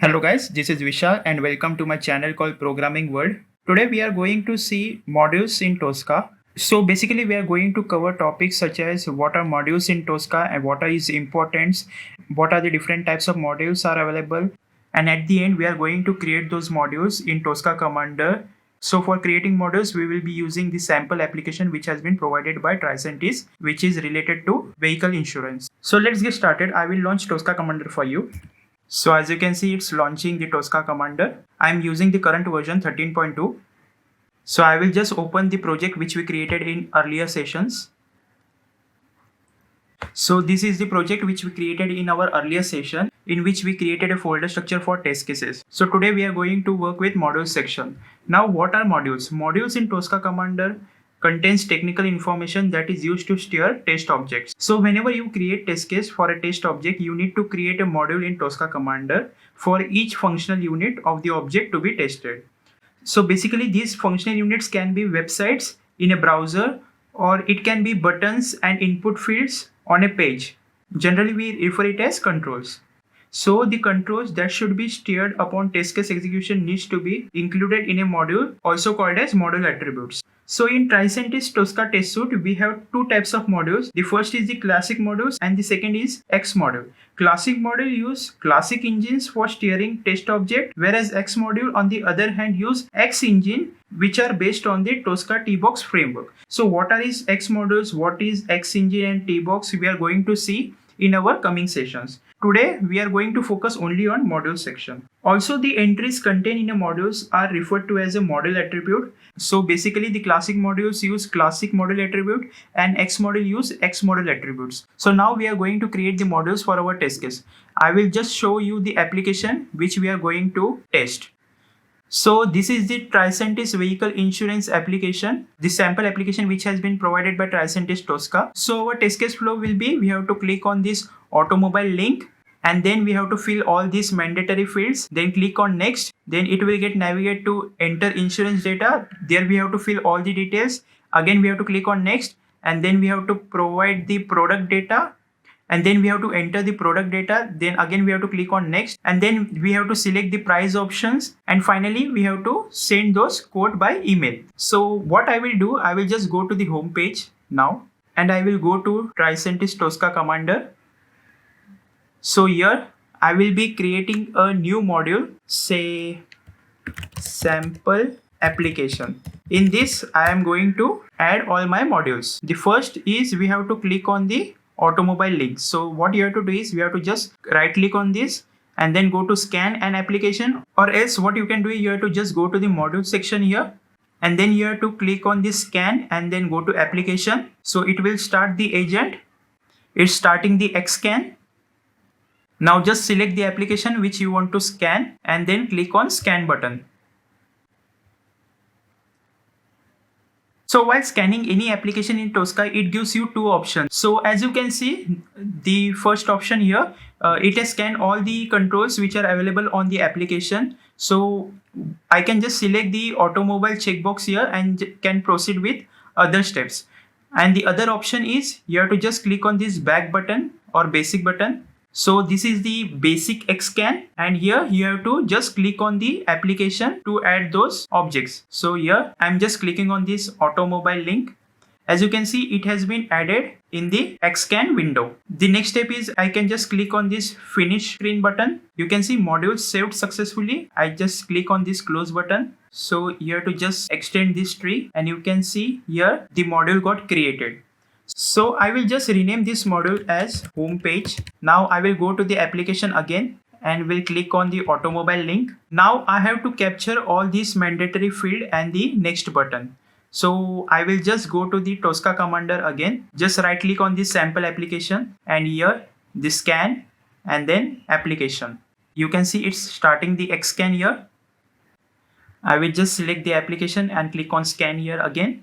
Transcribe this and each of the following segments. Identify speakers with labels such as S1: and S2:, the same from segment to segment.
S1: Hello guys, this is Vishal and welcome to my channel called Programming World. Today we are going to see modules in TOSCA. So basically we are going to cover topics such as what are modules in TOSCA and what is importance, what are the different types of modules are available, and at the end we are going to create those modules in TOSCA Commander. So for creating modules we will be using the sample application which has been provided by Tricentis, which is related to vehicle insurance. So let's get started. I will launch TOSCA Commander for you. So as you can see, it's launching the TOSCA Commander. I'm using the current version 13.2. So I will just open the project which we created in earlier sessions. So this is the project which we created in our earlier session, in which we created a folder structure for test cases. So today we are going to work with modules section. Now what are modules? Modules in TOSCA Commander contains technical information that is used to steer test objects. So whenever you create test case for a test object, you need to create a module in TOSCA Commander for each functional unit of the object to be tested. So basically these functional units can be websites in a browser, or it can be buttons and input fields on a page. Generally we refer it as controls. So the controls that should be steered upon test case execution needs to be included in a module, also called as module attributes. So in Tricentis TOSCA test suite, we have two types of modules. The first is the classic modules and the second is X module. Classic module use classic engines for steering test object, whereas X module on the other hand use X engine, which are based on the TOSCA T-box framework. So what are these X modules, what is X engine and T-box, we are going to see in our coming sessions. Today we are going to focus only on module section. Also the entries contained in a modules are referred to as a module attribute. So basically the classic modules use classic module attribute and X module use X module attributes. So now we are going to create the modules for our test case. I will just show you the application which we are going to test. So this is the Tricentis vehicle insurance application, the sample application which has been provided by Tricentis TOSCA. So our test case flow will be, we have to click on this automobile link, and then we have to fill all these mandatory fields, then click on next, then it will get navigate to enter insurance data. There we have to fill all the details. Again we have to click on next, and then we have to provide the product data, and then we have to enter the product data. Then again we have to click on next, and then we have to select the price options, and finally we have to send those quote by email. So what I will do, I will just go to the home page now, and I will go to Tricentis TOSCA Commander. So here I will be creating a new module, say sample application. In this I am going to add all my modules. The first is we have to click on the automobile link. So what you have to do is we have to just right click on this and then go to scan an application, or else what you can do is you have to just go to the module section here, and then you have to click on this scan and then go to application. So it will start the agent. It's starting the X-scan. Now just select the application which you want to scan and then click on scan button. So while scanning any application in TOSCA, it gives you two options. So as you can see, the first option here, it has scanned all the controls which are available on the application. So I can just select the automobile checkbox here and can proceed with other steps. And the other option is you have to just click on this back button or basic button. So this is the basic X-scan, and here you have to just click on the application to add those objects. So here I'm just clicking on this automobile link. As you can see, it has been added in the X-scan window. The next step is I can just click on this finish screen button. You can see module saved successfully. I just click on this close button. So you have to just extend this tree, and you can see here the module got created. So I will just rename this module as home page. Now I will go to the application again and will click on the automobile link. Now I have to capture all these mandatory field and the next button. So I will just go to the TOSCA Commander again. Just right click on this sample application, and here the scan and then application. You can see it's starting the X-scan here. I will just select the application and click on scan here again.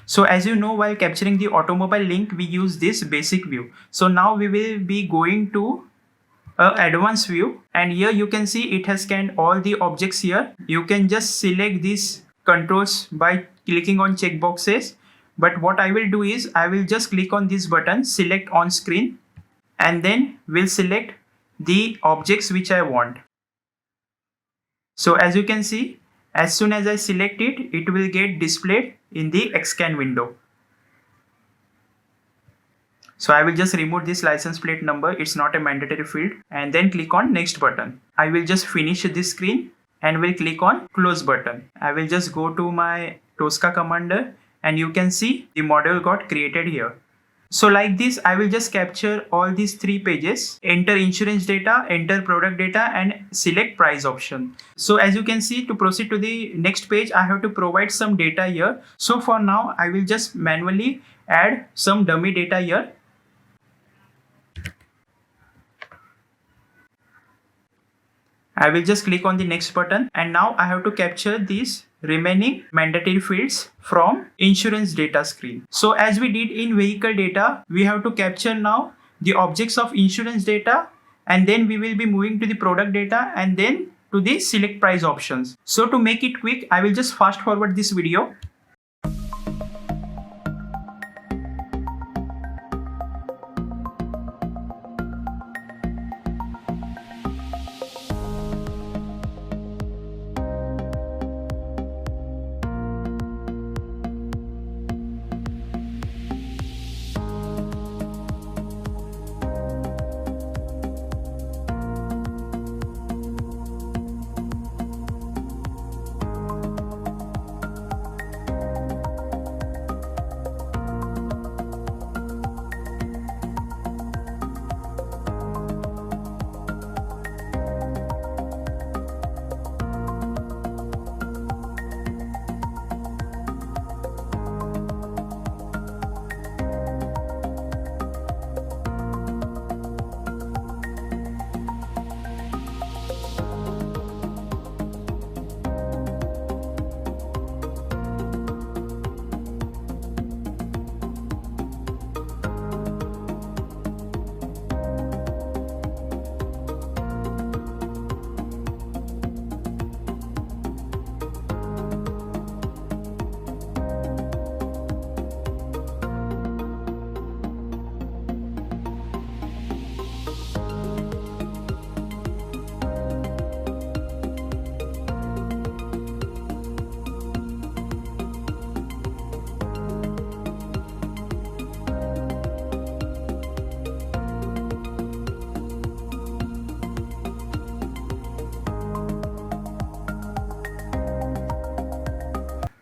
S1: So as you know, while capturing the automobile link, we use this basic view. So now we will be going to advanced view, and here you can see it has scanned all the objects here. You can just select these controls by clicking on checkboxes, but what I will do is I will just click on this button, select on screen, and then we'll select the objects which I want. So as you can see, as soon as I select it, it will get displayed in the Xscan window. So I will just remove this license plate number. It's not a mandatory field, and then click on next button. I will just finish this screen and will click on close button. I will just go to my TOSCA commander and you can see the module got created here. So like this, I will just capture all these 3 pages, enter insurance data, enter product data, and select price option. So as you can see, to proceed to the next page, I have to provide some data here. So for now, I will just manually add some dummy data here. I will just click on the next button, and now I have to capture these remaining mandatory fields from insurance data screen. So as we did in vehicle data, we have to capture now the objects of insurance data, and then we will be moving to the product data and then to the select price options. So to make it quick, I will just fast forward this video.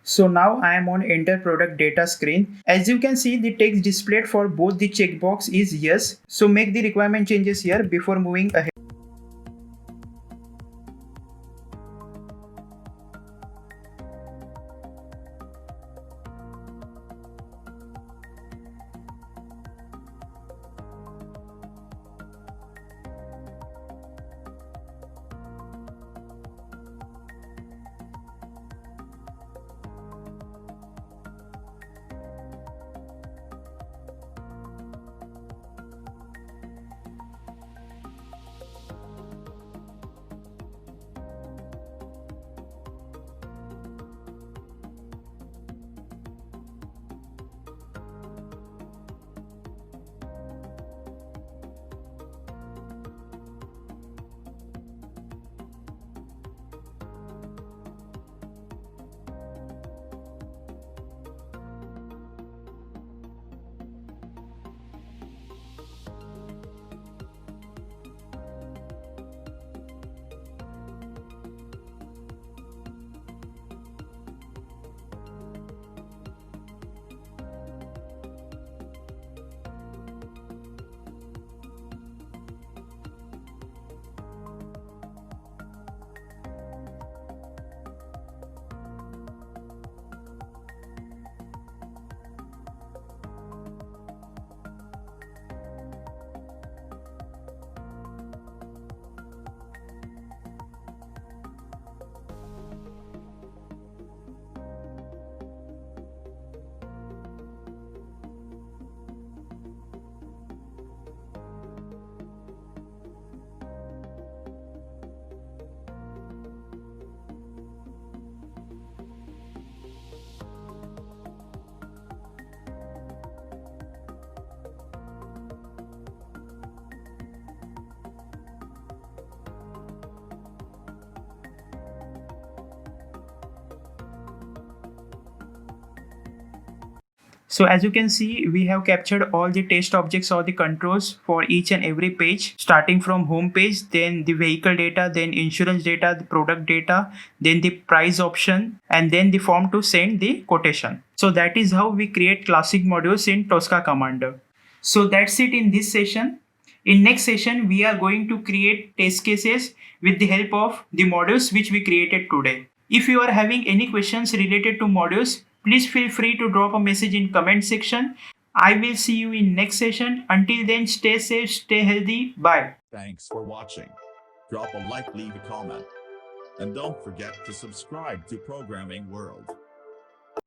S1: So now I am on enter product data screen. As you can see, the text displayed for both the checkbox is yes. So make the requirement changes here before moving ahead. So as you can see, we have captured all the test objects or the controls for each and every page, starting from home page, then the vehicle data, then insurance data, the product data, then the price option, and then the form to send the quotation. So that is how we create classic modules in TOSCA Commander. So that's it in this session. In next session, we are going to create test cases with the help of the modules which we created today. If you are having any questions related to modules, please feel free to drop a message in comment section. I will see you in next session. Until then, stay safe, stay healthy. Bye.
S2: Thanks for watching. Drop a like, leave a comment, and don't forget to subscribe to Programming World.